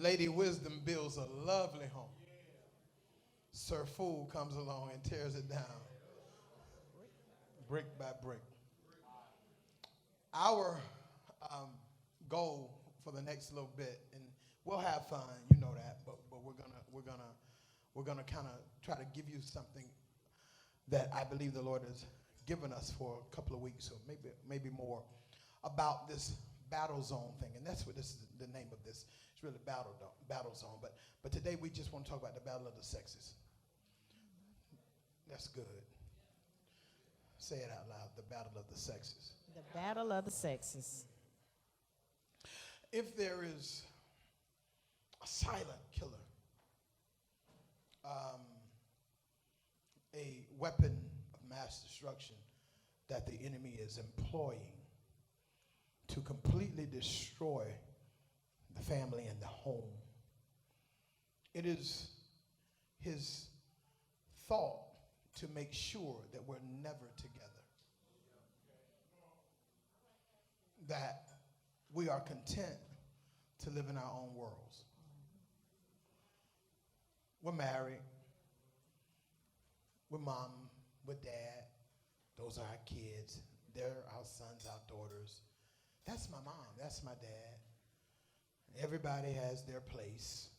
Lady Wisdom builds a lovely home. Sir Fool comes along and tears it down, brick by brick. Our goal for the next little bit, and we'll have fun, you know that, but we're gonna kind of try to give you something that I believe the Lord has given us for a couple of weeks or maybe more about this battle zone thing, and that's what this is the name of this. It's really battle zone, but today we just want to talk about the battle of the sexes. That's good. Say it out loud. The battle of the sexes. The battle of the sexes. If there is a silent killer, a weapon of mass destruction that the enemy is employing to completely destroy the family and the home, it is his thought to make sure that we're never together, that we are content to live in our own worlds. We're married, we're mom, we're dad, those are our kids, they're our sons, our daughters. That's my mom, that's my dad. Everybody has their place.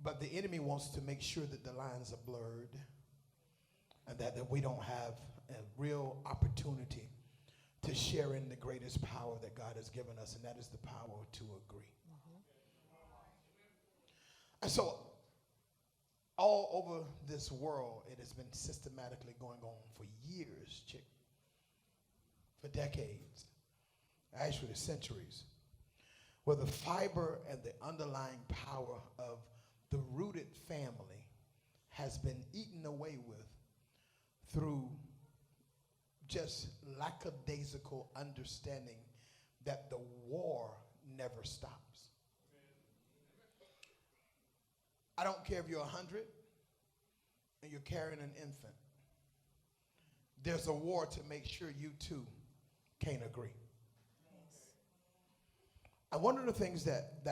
But the enemy wants to make sure that the lines are blurred and that we don't have a real opportunity to share in the greatest power that God has given us, and that is the power to agree. And so all over this world, it has been systematically going on for years, chick, for decades, actually centuries, where the fiber and the underlying power of the rooted family has been eaten away with through just lackadaisical understanding that the war never stops. I don't care if you're 100 and you're carrying an infant. There's a war to make sure you too can't agree. And one of the things that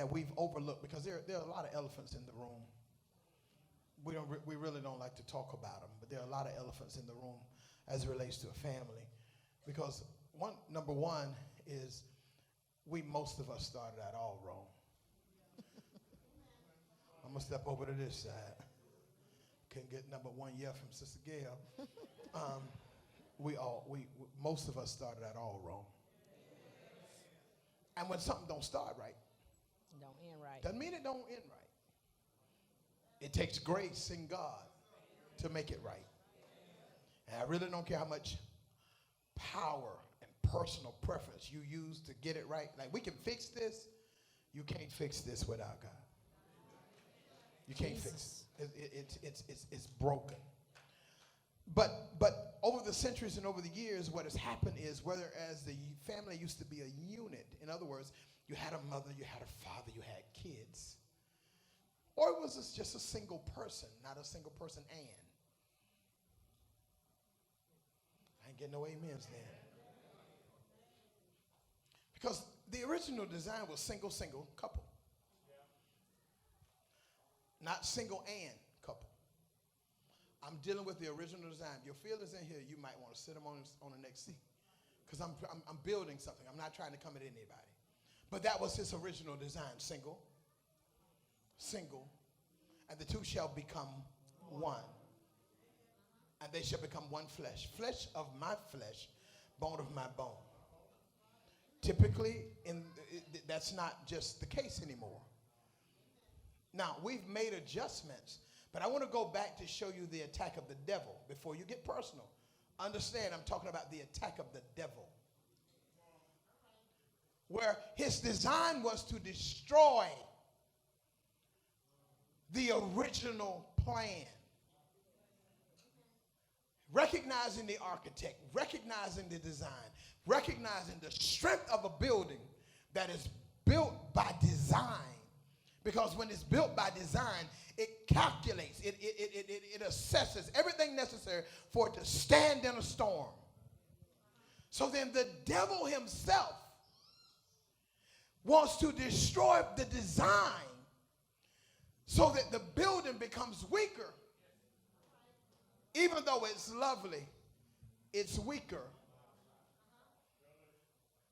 we've overlooked, because there are a lot of elephants in the room. We really don't like to talk about them, but there are a lot of elephants in the room as it relates to a family. Because number one is most of us started out all wrong. I'm gonna step over to this side. Couldn't get number one yeah from Sister Gail. Most of us started out all wrong. And when something don't start right, Don't end right. doesn't mean it don't end right. It takes grace in God to make it right. And I really don't care how much power and personal preference you use to get it right. Like, we can fix this. You can't fix this without God. You can't fix it. It's broken. But over the centuries and over the years, what has happened is, whereas the family used to be a unit, in other words, you had a mother, you had a father, you had kids, or it was just a single person, not a single person and. I ain't getting no amens then. Because the original design was single, couple. Not single and couple. I'm dealing with the original design. If your feelings in here, you might want to sit them on the next seat. Because I'm building something. I'm not trying to come at anybody. But that was his original design. Single, and the two shall become one. And they shall become one flesh. Flesh of my flesh, bone of my bone. Typically, that's not just the case anymore. Now, we've made adjustments, but I want to go back to show you the attack of the devil before you get personal. Understand, I'm talking about the attack of the devil. Where his design was to destroy the original plan. Recognizing the architect, recognizing the design, recognizing the strength of a building that is built by design. Because when it's built by design, it calculates, it assesses everything necessary for it to stand in a storm. So then the devil himself wants to destroy the design so that the building becomes weaker. Even though it's lovely, it's weaker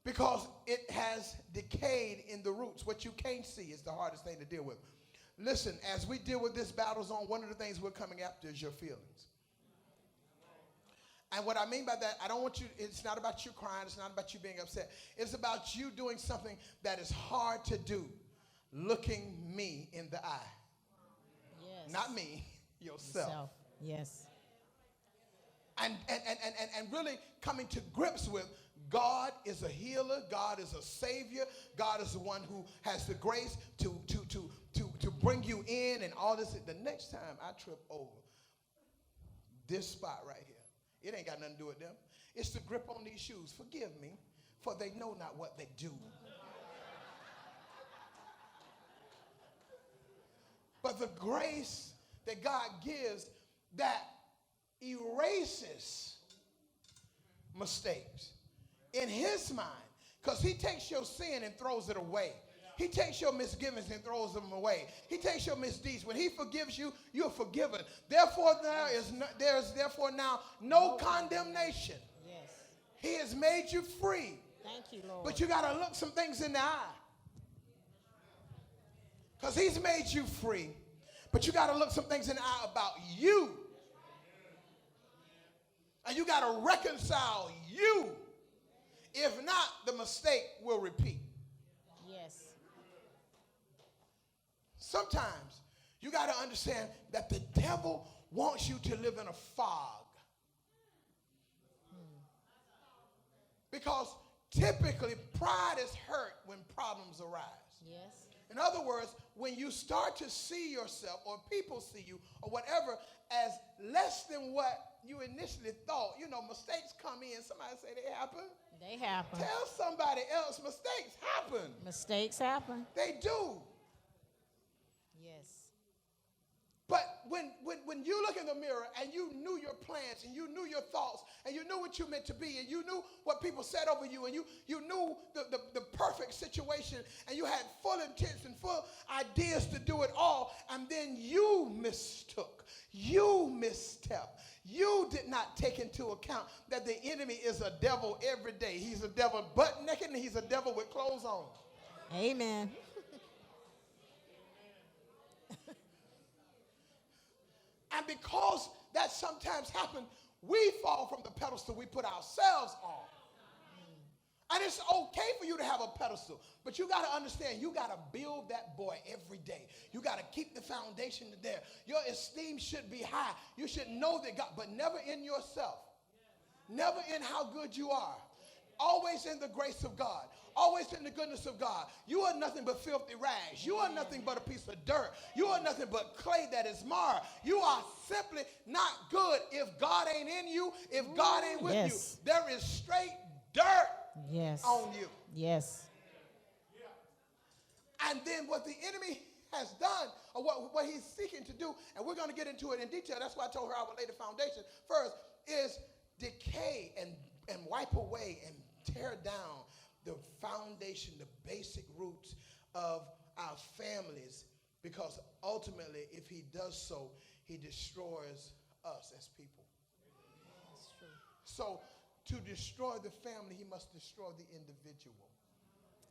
because it has decayed in the roots. What you can't see is the hardest thing to deal with. Listen, as we deal with this battle zone, one of the things we're coming after is your feelings. And what I mean by that, I don't want you, it's not about you crying, it's not about you being upset. It's about you doing something that is hard to do, looking me in the eye. Yes. Not me, yourself. Yes. And really coming to grips with God is a healer, God is a savior, God is the one who has the grace to bring you in and all this. The next time I trip over this spot right here, it ain't got nothing to do with them. It's the grip on these shoes. Forgive me, for they know not what they do. But the grace that God gives that erases mistakes in his mind, because he takes your sin and throws it away. He takes your misgivings and throws them away. He takes your misdeeds. When he forgives you, you're forgiven. Therefore, there is therefore now no condemnation. Yes. He has made you free. Thank you, Lord. But you got to look some things in the eye. Because he's made you free. But you got to look some things in the eye about you. And you got to reconcile you. If not, the mistake will repeat. Yes. Sometimes you got to understand that the devil wants you to live in a fog. Because typically pride is hurt when problems arise. Yes. In other words, when you start to see yourself or people see you or whatever as less than what you initially thought, mistakes come in. Somebody say they happen. They happen. Tell somebody else mistakes happen. Mistakes happen. They do. Yes. But when you look in the mirror and you knew your plans and you knew your thoughts and you knew what you meant to be and you knew what people said over you and you knew the perfect situation and you had full intents and full ideas to do it all, and then you mistook, you misstepped. You did not take into account that the enemy is a devil every day. He's a devil butt naked and he's a devil with clothes on. Amen. And because that sometimes happens, we fall from the pedestal we put ourselves on. And it's okay for you to have a pedestal, but you got to understand, you got to build that boy every day. You got to keep the foundation there. Your esteem should be high. You should know that God, but never in yourself. Never in how good you are. Always in the grace of God. Always in the goodness of God. You are nothing but filthy rags. You are nothing but a piece of dirt. You are nothing but clay that is marred. You are simply not good if God ain't in you, if God ain't with you. There is straight dirt on you. Yes. And then what the enemy has done, or what he's seeking to do, and we're going to get into it in detail. That's why I told her I would lay the foundation first, is decay and wipe away and tear down the foundation, the basic roots of our families, because ultimately, if he does so, he destroys us as people. That's true. So to destroy the family, he must destroy the individual.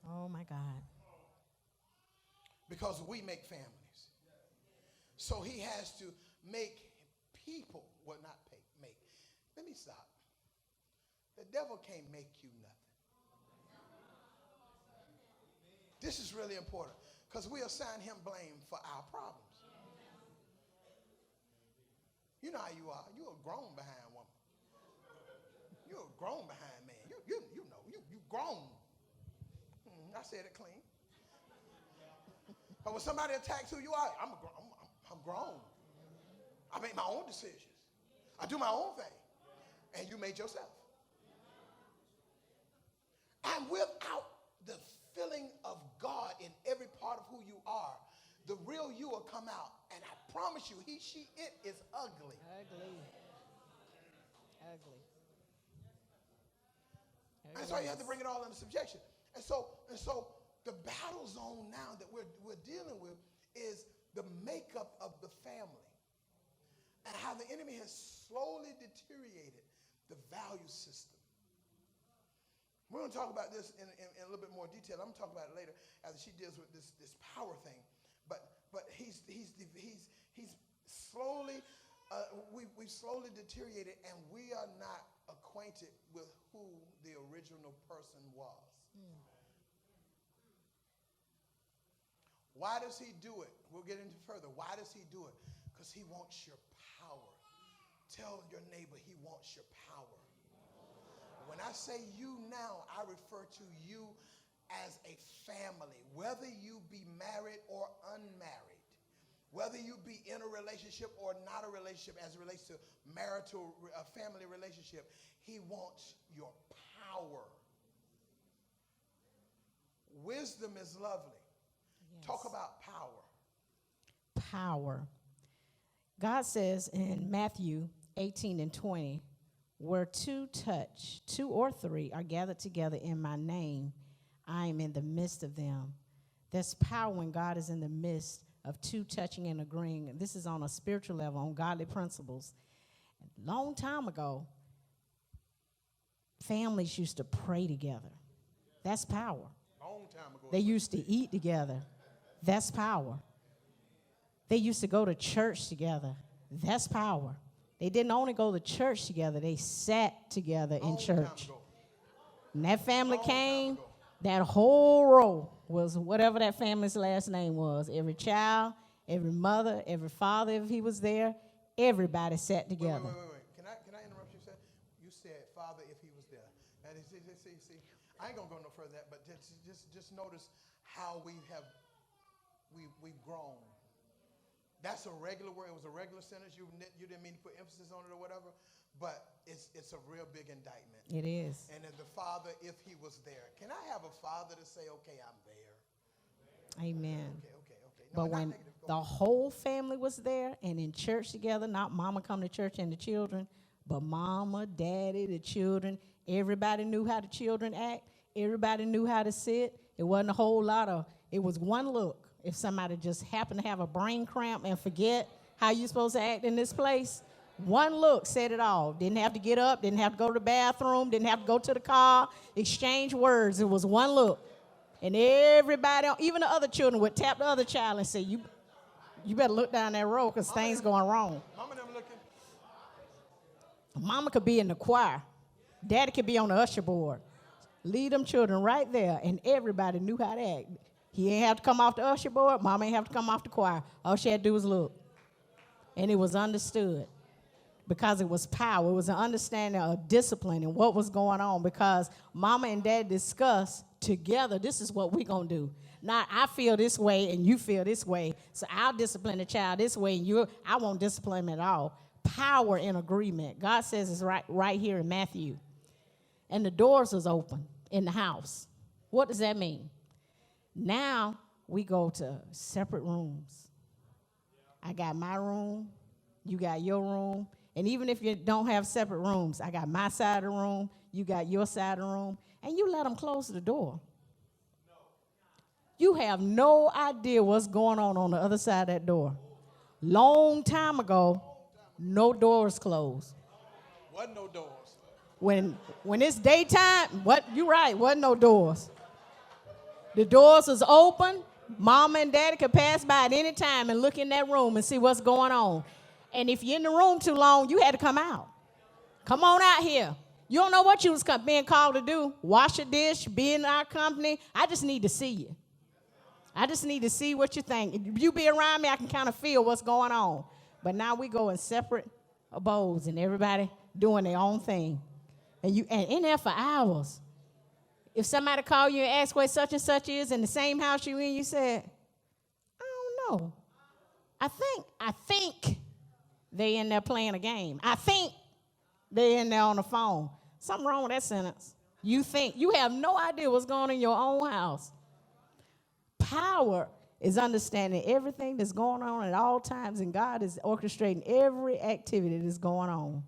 Oh, my God. Because we make families. So he has to make people, well, not make. Let me stop. The devil can't make you nothing. This is really important because we assign him blame for our problems. You know how you are. You're a grown behind woman. You're a grown behind man. You grown. I said it clean. But when somebody attacks who you are, I'm grown. I make my own decisions. I do my own thing. And you made yourself. And without the filling of God in every part of who you are, the real you will come out. And I promise you, he, she, it is ugly. Ugly. That's why you have to bring it all into subjection. And so the battle zone now that we're dealing with is the makeup of the family and how the enemy has slowly deteriorated the value system. We're going to talk about this in a little bit more detail. I'm going to talk about it later as she deals with this power thing. But he's slowly, we've slowly deteriorated, and we are not acquainted with who the original person was. Why does he do it? We'll get into further. Why does he do it? Because he wants your power. Tell your neighbor he wants your power. When I say you now, I refer to you as a family, whether you be married or unmarried, whether you be in a relationship or not a relationship as it relates to marital, family relationship. He wants your power. Wisdom is lovely. Yes. Talk about power. Power. God says in Matthew 18:20, where two or three are gathered together in my name, I am in the midst of them. There's power when God is in the midst of two touching and agreeing. This is on a spiritual level, on godly principles. Long time ago, families used to pray together. That's power. Long time ago. They used to eat together. That's power. They used to go to church together. That's power. They didn't only go to church together, they sat together in church. And that family came, that whole row was whatever that family's last name was. Every child, every mother, every father, if he was there, everybody sat together. Wait. Can I interrupt you? You said father if he was there. And see, I ain't going to go no further than that, but just notice how we've grown. That's a regular word. It was a regular sentence. You didn't mean to put emphasis on it or whatever, but it's a real big indictment. It is. And then the father, if he was there. Can I have a father to say, okay, I'm there? Amen. Okay. No, but when the whole family was there and in church together, not mama come to church and the children, but mama, daddy, the children, everybody knew how the children act. Everybody knew how to sit. It wasn't a whole lot of, it was one look. If somebody just happened to have a brain cramp and forget how you're supposed to act in this place, one look said it all. Didn't have to get up, didn't have to go to the bathroom, didn't have to go to the car, exchange words. It was one look. And everybody, even the other children, would tap the other child and say, you better look down that road because things going wrong. Mama never looking. Mama could be in the choir. Daddy could be on the usher board. Lead them children right there, and everybody knew how to act. He ain't have to come off the usher board. Mama ain't have to come off the choir. All she had to do was look. And it was understood because it was power. It was an understanding of discipline and what was going on because mama and dad discussed together, this is what we're going to do. Not I feel this way and you feel this way, so I'll discipline the child this way and I won't discipline him at all. Power in agreement. God says it's right here in Matthew. And the doors was open in the house. What does that mean? Now we go to separate rooms. I got my room, you got your room, and even if you don't have separate rooms, I got my side of the room, you got your side of the room, and you let them close the door. You have no idea what's going on the other side of that door. Long time ago, no doors closed. Wasn't no doors. When it's daytime, you're right, wasn't no doors. The doors was open. Mama and daddy could pass by at any time and look in that room and see what's going on. And if you're in the room too long, you had to come out. Come on out here. You don't know what you was being called to do. Wash a dish, be in our company. I just need to see you. I just need to see what you think. If you be around me, I can kind of feel what's going on. But now we go in separate abodes and everybody doing their own thing. And in there for hours. If somebody call you and ask where such and such is in the same house you in, you said, I don't know. I think they in there playing a game. I think they in there on the phone. Something wrong with that sentence. You think. You have no idea what's going on in your own house. Power is understanding everything that's going on at all times, and God is orchestrating every activity that's going on.